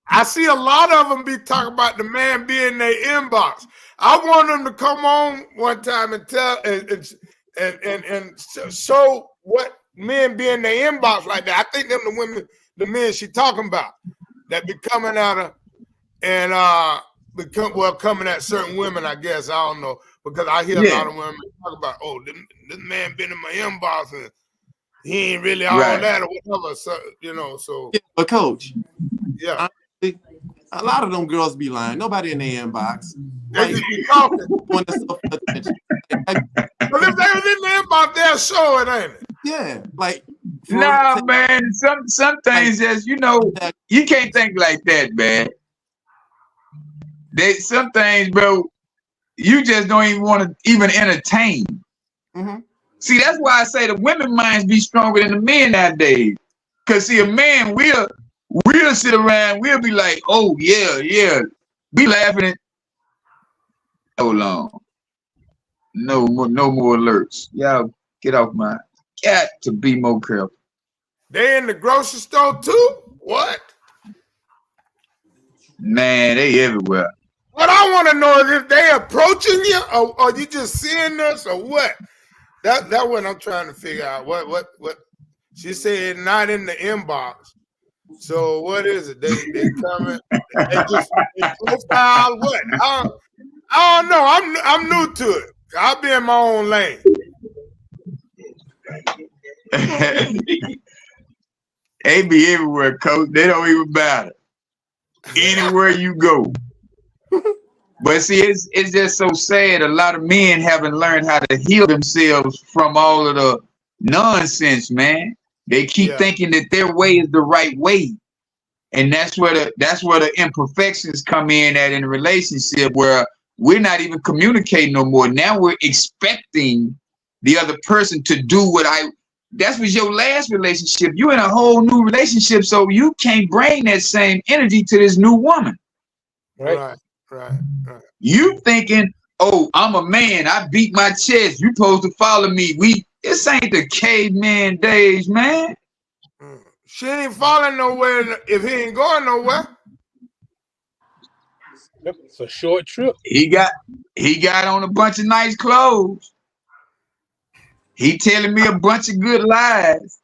I see a lot of them be talking about the man being in their inbox. I want them to come on one time and tell and show what men be in their inbox like that. I think them the men she talking about that be coming at her and coming at certain women, I guess. I don't know. Because I hear a lot of women talk about, oh, this man been in my inbox and he ain't really all that or whatever. So, so. Yeah, but coach. Yeah. A lot of them girls be lying. Nobody in their inbox. They just be talking. But if they was in the inbox, they'll show it, ain't it? Yeah. Like, Nah, man. Some things just, you know, you can't think like that, man. Some things, bro, you just don't even want to even entertain. Mm-hmm. See, that's why I say the women minds be stronger than the men nowadays. Cause see, a man we'll sit around, we'll be like, oh yeah, be laughing at. Hold on, no more alerts. Y'all get off my. Got to be more careful. They in the grocery store too? What? Man, they everywhere. What I want to know is if they approaching you or you just seeing us or what? That what I'm trying to figure out. What she said not in the inbox. So what is it? They coming, they just they profile what? I don't know. I'm new to it. I'll be in my own lane. They be everywhere, coach. They don't even matter. Anywhere you go. But see, it's just so sad. A lot of men haven't learned how to heal themselves from all of the nonsense, man. They keep thinking that their way is the right way. And that's where the imperfections come in at in a relationship where we're not even communicating no more. Now we're expecting the other person to do that was your last relationship. You're in a whole new relationship, so you can't bring that same energy to this new woman. Right. You thinking, oh, I'm a man, I beat my chest, you supposed to follow me. This ain't the caveman days, man. She ain't falling nowhere if he ain't going nowhere. It's a short trip. He got on a bunch of nice clothes. He telling me a bunch of good lies.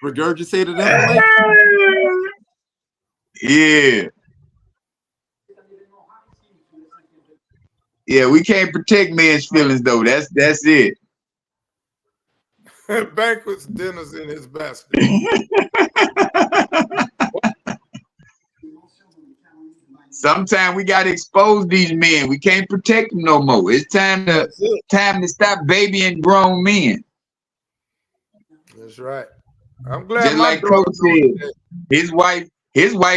Regurgitated information. Yeah, we can't protect men's feelings though. That's it. Banquets, dinners in his basket. Sometimes we gotta expose these men. We can't protect them no more. It's time to stop babying grown men. That's right. I'm glad. Just like Coach said, his wife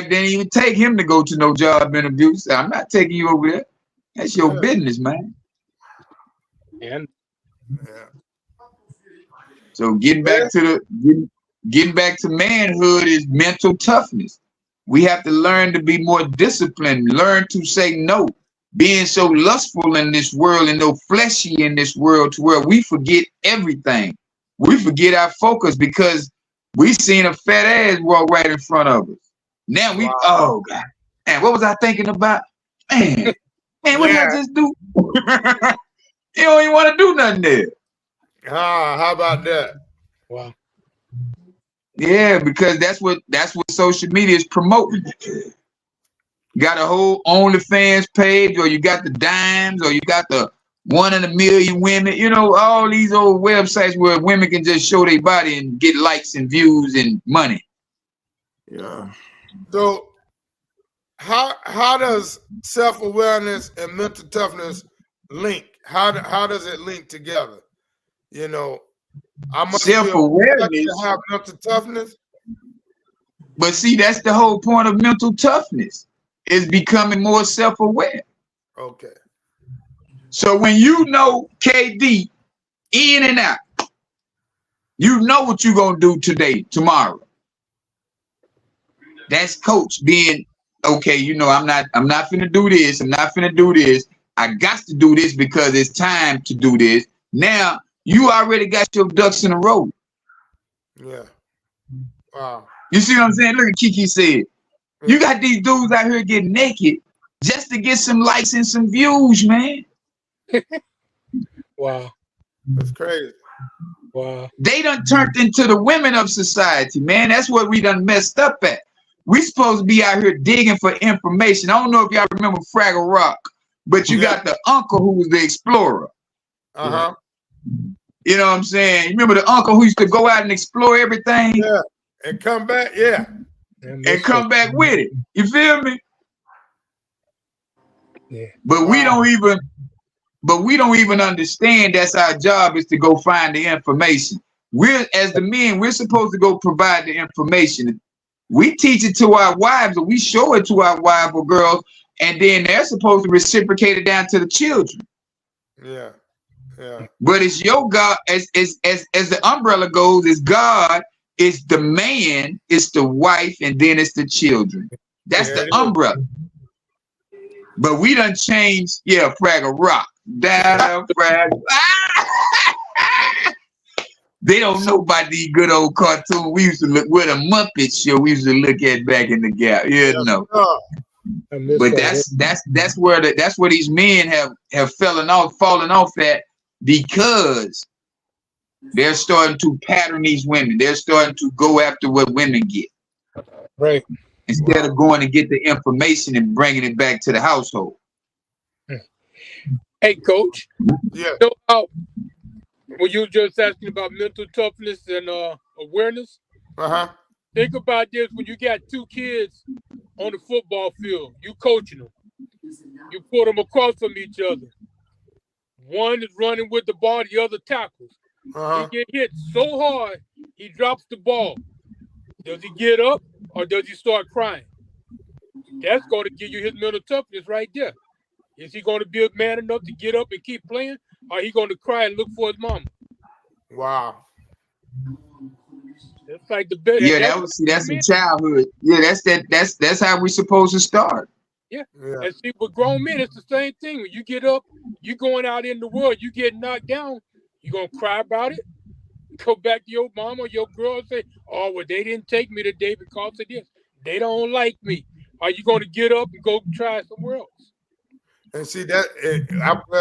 didn't even take him to go to no job interview. So I'm not taking you over there. That's your business, man. And so getting back to manhood is mental toughness. We have to learn to be more disciplined, learn to say no. Being so lustful in this world and so fleshy in this world to where we forget everything. We forget our focus because we seen a fat ass walk right in front of us. Now oh God, man, what was I thinking about? Man, what did I just do? You don't even want to do nothing there. How about that? Wow. Yeah, because that's what social media is promoting. You got a whole OnlyFans page, or you got the dimes, or you got the 1 in a million women. You know, all these old websites where women can just show their body and get likes and views and money. Yeah. So how does self-awareness and mental toughness link? How does it link together? You know, I must self-awareness have mental toughness. But see, that's the whole point of mental toughness, is becoming more self-aware. Okay. So when you know KD in and out, you know what you're gonna do today, tomorrow. That's coach being okay. You know, I'm not finna do this. I'm not finna do this. I got to do this because it's time to do this. Now you already got your ducks in a row. Yeah. Wow. You see what I'm saying? Look at Kiki said. You got these dudes out here getting naked just to get some likes and some views, man. Wow. That's crazy. Wow. They done turned into the women of society, man. That's what we done messed up at. We supposed to be out here digging for information. I don't know if y'all remember Fraggle Rock, but you got the uncle who was the explorer. Uh-huh. You know what I'm saying? You remember the uncle who used to go out and explore everything? Yeah. And come back, yeah. And come back with it. You feel me? Yeah. But we don't even, but we don't even understand that's our job is to go find the information. We're, as the men, we're supposed to go provide the information. We teach it to our wives, or we show it to our wives or girls, and then they're supposed to reciprocate it down to the children. Yeah. Yeah. But it's your God, as the umbrella goes, it's God, it's the man, it's the wife, and then it's the children. That's There the it is. umbrella. But we done changed, Fraggle Rock. Down, Fraggle. They don't know about these good old cartoons we used to look with a Muppet show we used to look at back in the gap. No. But that's where these men have fallen off at, because they're starting to pattern these women. They're starting to go after what women get. Right. Instead of going to get the information and bringing it back to the household. Hey, Coach. Yeah. So, when you were just asking about mental toughness and awareness, think about this: when you got two kids on the football field, you coaching them, you put them across from each other. One is running with the ball, the other tackles. He get hit so hard, he drops the ball. Does he get up or does he start crying? That's going to give you his mental toughness right there. Is he going to be a man enough to get up and keep playing, or is he going to cry and look for his mama? Wow. That's like the best. Yeah, that's in childhood. Yeah, that's how we're supposed to start. Yeah. And see, with grown men, it's the same thing. When you get up, you going out in the world, you get knocked down, you're going to cry about it, go back to your mama or your girl and say, oh, well, they didn't take me today because of this. They don't like me. Are you going to get up and go try somewhere else? And see that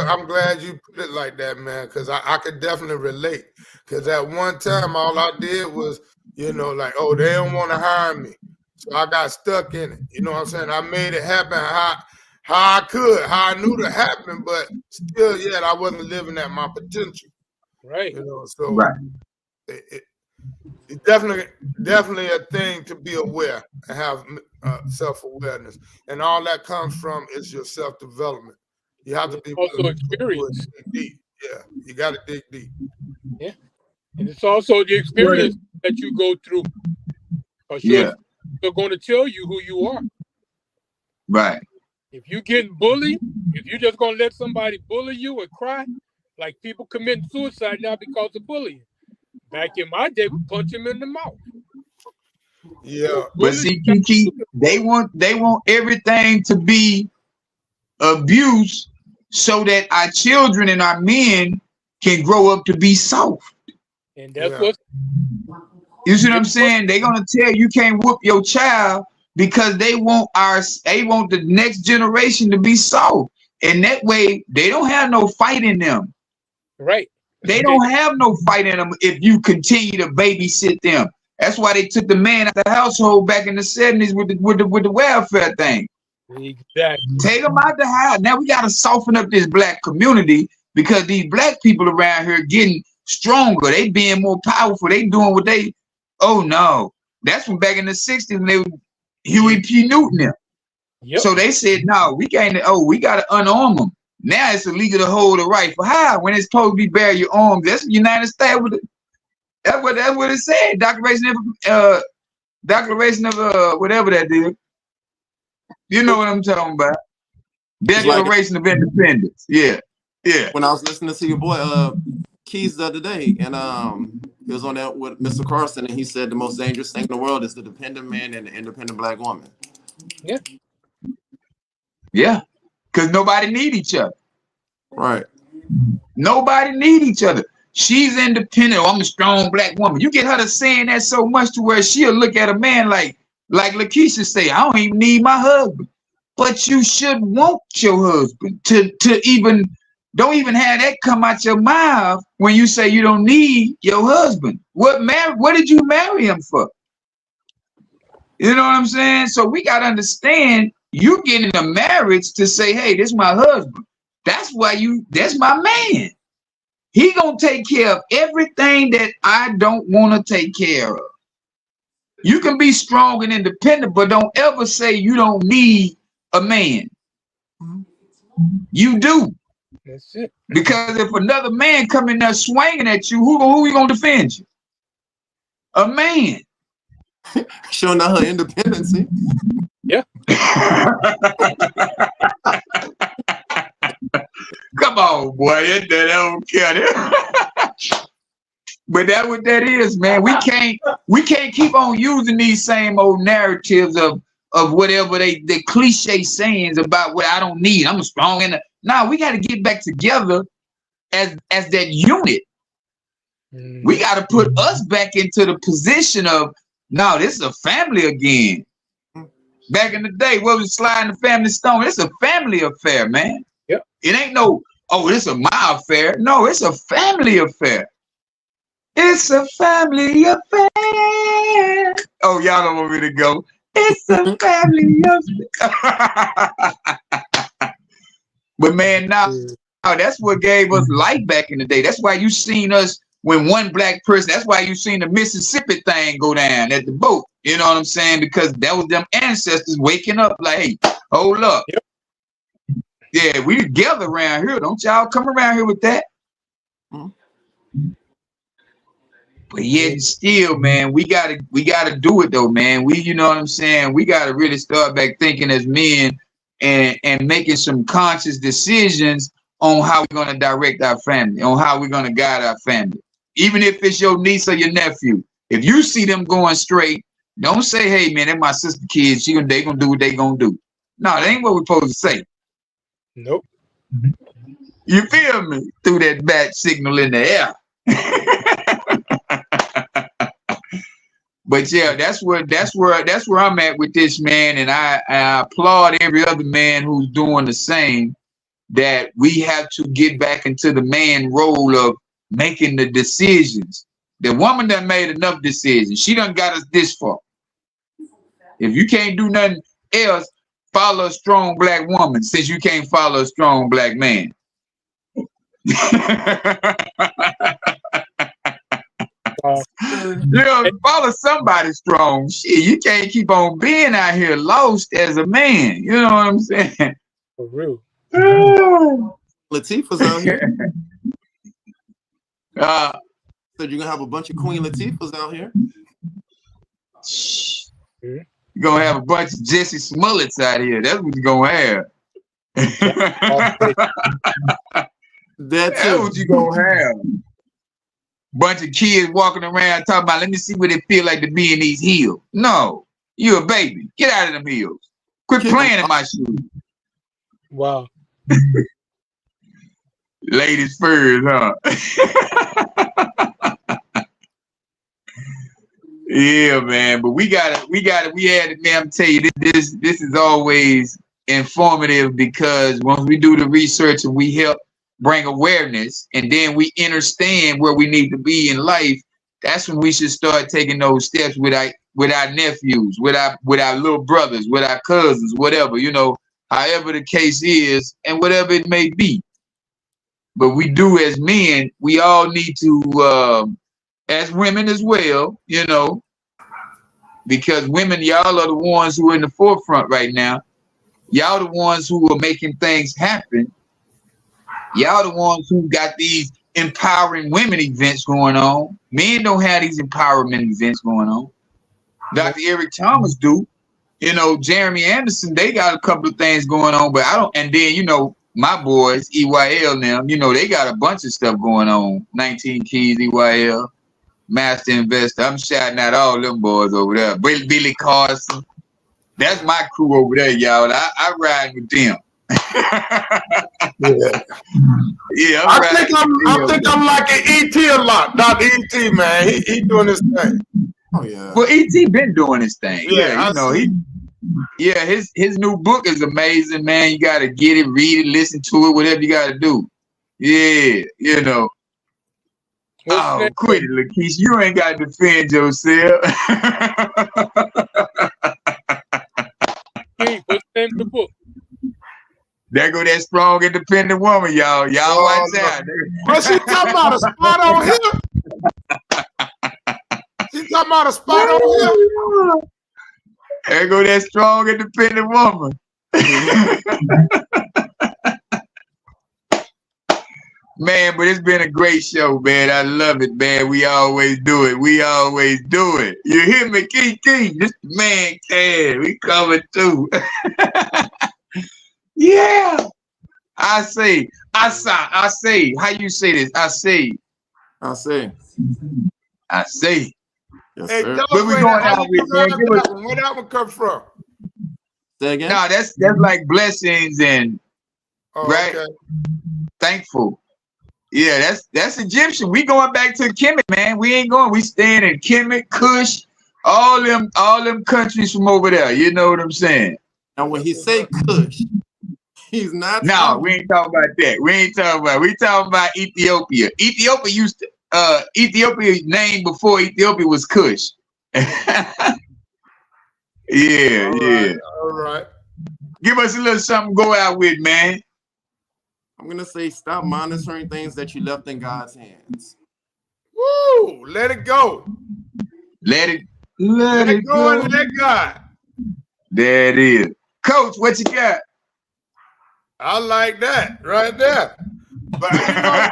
I'm glad you put it like that, man, because I could definitely relate. Because at one time, all I did was, like, oh, they don't want to hire me, so I got stuck in it. You know what I'm saying? I made it happen how I could, how I knew to happen, but still, yet I wasn't living at my potential. Right. So right. It's definitely a thing to be aware and have self-awareness, and all that comes from is your self-development. You have to be also experience. Deep. Yeah, you got to dig deep. Yeah, and it's also the experience that you go through. They're going to tell you who you are. Right. If you're getting bullied, if you're just going to let somebody bully you and cry, like people committing suicide now because of bullying. Back in my day, we punch him in the mouth. Yeah, but see, Kiki, they want everything to be abuse, so that our children and our men can grow up to be soft. And that's what you see what I'm saying. They're gonna tell you can't whoop your child because they want the next generation to be soft, and that way they don't have no fight in them. Right. They don't have no fight in them if you continue to babysit them. That's why they took the man out of the household back in the 70s with the welfare thing. Exactly. Take them out the house. Now we got to soften up this black community, because these black people around here getting stronger. They being more powerful. They doing what they. Oh no, that's from back in the 60s when they were Huey P. Newton them. Yep. So they said no, we can't. Oh, we got to unarm them. Now it's illegal to hold a rifle. How? When it's supposed to be bear your arms. That's the United States with it. That's what it said. Declaration of whatever that is. You know what I'm talking about. Declaration of Independence. Yeah. Yeah. When I was listening to your boy Keys the other day, and he was on that with Mr. Carson, and he said the most dangerous thing in the world is the dependent man and the independent black woman. Yeah. Yeah. Because nobody need each other. Right. Nobody need each other. She's independent. Oh, I'm a strong black woman. You get her to saying that so much to where she'll look at a man like Lakeisha say, I don't even need my husband. But you should want your husband to even, don't even have that come out your mouth when you say you don't need your husband. What did you marry him for? You know what I'm saying? So we got to understand, you get in a marriage to say, hey, this is my husband. That's my man. He gonna take care of everything that I don't want to take care of. You can be strong and independent, but don't ever say you don't need a man. You do. That's it. Because if another man come in there swinging at you, who you gonna defend you? A man. Showing out her independence. Yeah. Come on, boy. That don't care. But that's what that is, man. We can't keep on using these same old narratives of whatever the cliche sayings about what I don't need. I'm strong in it. Nah, we got to get back together as that unit. We got to put us back into the position of, no, this is a family again. Back in the day, what was sliding the family stone? It's a family affair, man. Yep. It ain't no, oh, this is my affair. No, it's a family affair. It's a family affair. Oh, y'all don't want me to go. It's a family affair. But man, now that's what gave us life back in the day. That's why you seen us when one black person, that's why you seen the Mississippi thing go down at the boat. You know what I'm saying? Because that was them ancestors waking up like, hey, hold up. Yep. Yeah, we together around here. Don't y'all come around here with that. But yet still, man, we gotta do it though, man. You know what I'm saying? We gotta really start back thinking as men and making some conscious decisions on how we're gonna direct our family, on how we're gonna guide our family. Even if it's your niece or your nephew, if you see them going straight, don't say, "Hey, man, they're my sister kids. They gonna do what they gonna do." No, that ain't what we're supposed to say. Nope. You feel me? Through that bat signal in the air. But yeah, that's where I'm at with this, man, and I applaud every other man who's doing the same. That we have to get back into the man role of making the decisions. The woman that made enough decisions, she done got us this far. If you can't do nothing else, follow a strong black woman, since you can't follow a strong black man. You know, follow somebody strong. Shit, you can't keep on being out here lost as a man. You know what I'm saying? For real. Latifah's out here. So you're gonna have a bunch of Queen Latifahs out here. You're gonna have a bunch of Jesse Smollets out here. That's what you're gonna have. That's what you're gonna have. Bunch of kids walking around talking about, let me see what it feel like to be in these heels. No, you a baby. Get out of them heels. Quit playing in my shoes. Wow. Ladies first, huh? Yeah, man. But we had to, man, tell you, this is always informative, because once we do the research and we help bring awareness, and then we understand where we need to be in life, that's when we should start taking those steps with our nephews, with our little brothers, with our cousins, whatever, you know, however the case is, and whatever it may be. But we do, as men, we all need to, as women as well, you know, because women, y'all are the ones who are in the forefront right now. Y'all the ones who are making things happen. Y'all the ones who got these empowering women events going on. Men don't have these empowerment events going on. Dr. Eric Thomas do. You know, Jeremy Anderson, they got a couple of things going on, but I don't. And then, you know, my boys, EYL now, you know, they got a bunch of stuff going on. 19 Keys, EYL, Master Investor. I'm shouting out all them boys over there. Billy Carson. That's my crew over there, y'all. I ride with them. Yeah, I think I'm like an ET a lot. Dr. ET, man, he doing his thing. Oh yeah. Well, ET been doing his thing. Yeah, you know his new book is amazing, man. You gotta get it, read it, listen to it, whatever you gotta do. Yeah, you know. Quit it, Lakeisha. You ain't got to defend yourself. What's in the book? There go that strong, independent woman, y'all. Y'all watch out. But she talking about a spot on him. She talking about a spot on him. There go that strong, independent woman. Man, but it's been a great show, man. I love it, man. We always do it. We always do it. You hear me, Kiki? This man can. We coming too. Yeah. I say. How you say this? I say. I say. Hey, Yes, sir. tell But us we where going that, out with, man. where that one come from? Say again? No, that's like blessings and right. Okay. Thankful. Yeah, that's Egyptian. We going back to Kemet, man. We ain't going. We staying in Kemet, Kush, all them countries from over there. You know what I'm saying? And when he say Kush, he's not. No, we ain't talking about that. We talking about Ethiopia. Ethiopia named before Ethiopia was Kush. Yeah. All right. Give us a little something to go out with, man. I'm gonna say stop monitoring things that you left in God's hands. Woo! Let it go. Let it go and let God. There it is. Coach, what you got? I like that right there. But you know,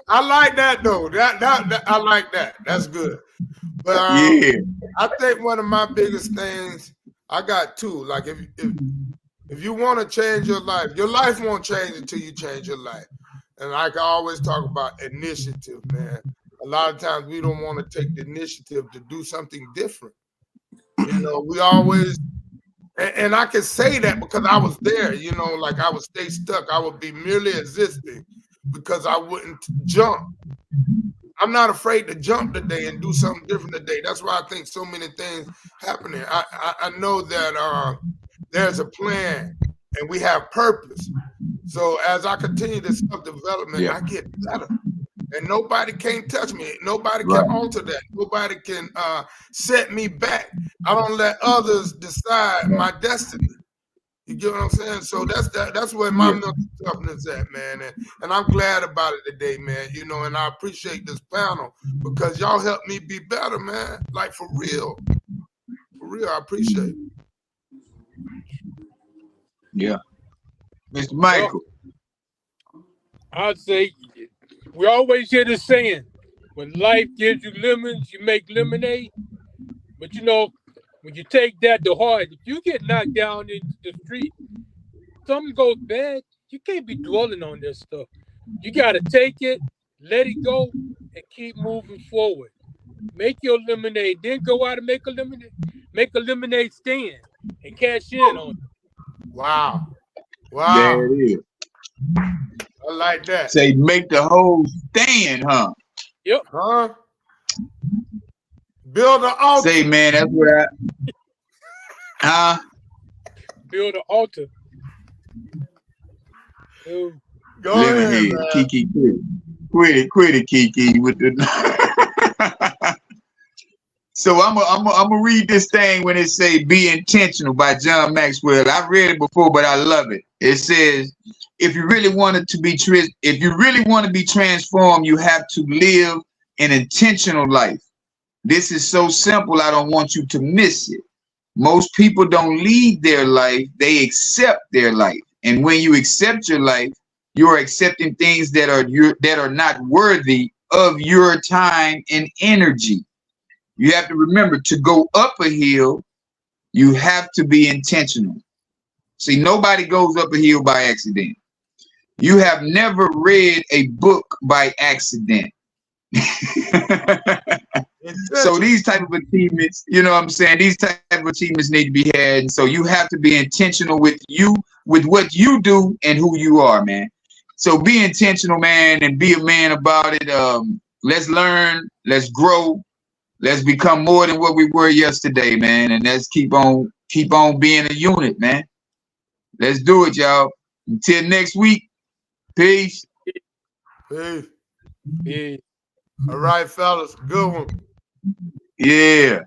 I like that though. That I like that. That's good. But yeah, I think one of my biggest things, I got two. Like if you want to change your life won't change until you change your life. And like I always talk about initiative, man. A lot of times we don't want to take the initiative to do something different. You know, we always, and I can say that because I was there, you know, like I would stay stuck. I would be merely existing because I wouldn't jump. I'm not afraid to jump today and do something different today. That's why I think so many things happening. I know that there's a plan and we have purpose. So as I continue this self-development, I get better. And nobody can touch me. Nobody can alter that. Nobody can set me back. I don't let others decide my destiny. You get what I'm saying? So that's where my mental toughness at, man. And I'm glad about it today, man. You know, and I appreciate this panel because y'all helped me be better, man. Like for real. For real, I appreciate it. Yeah. Mr. Michael. Well, I'd say we always hear this saying, when life gives you lemons, you make lemonade. But you know, when you take that to heart, if you get knocked down in the street, something goes bad, you can't be dwelling on this stuff. You got to take it, let it go, and keep moving forward. Make your lemonade, then go out and make a lemonade stand and cash in on it. Wow. There it is. I like that. Say make the whole stand, huh? Yep. Huh? Build an altar. Say, man, that's what Build an altar. Go Living ahead, here, man. Kiki, quit it, Kiki, with the. So I'm gonna read this thing when it say "Be Intentional" by John Maxwell. I've read it before, but I love it. It says, if you really want to be transformed, you have to live an intentional life. This is so simple, I don't want you to miss it. Most people don't lead their life, they accept their life. And when you accept your life, you're accepting things that are not worthy of your time and energy. You have to remember, to go up a hill, you have to be intentional. See, nobody goes up a hill by accident. You have never read a book by accident. So these type of achievements, you know what I'm saying? These type of achievements need to be had. And so you have to be intentional with what you do and who you are, man. So be intentional, man, and be a man about it. Let's learn, let's grow, let's become more than what we were yesterday, man. And let's keep on being a unit, man. Let's do it, y'all. Until next week. Peace. Peace. Yeah. All right, fellas. Good one. Yeah.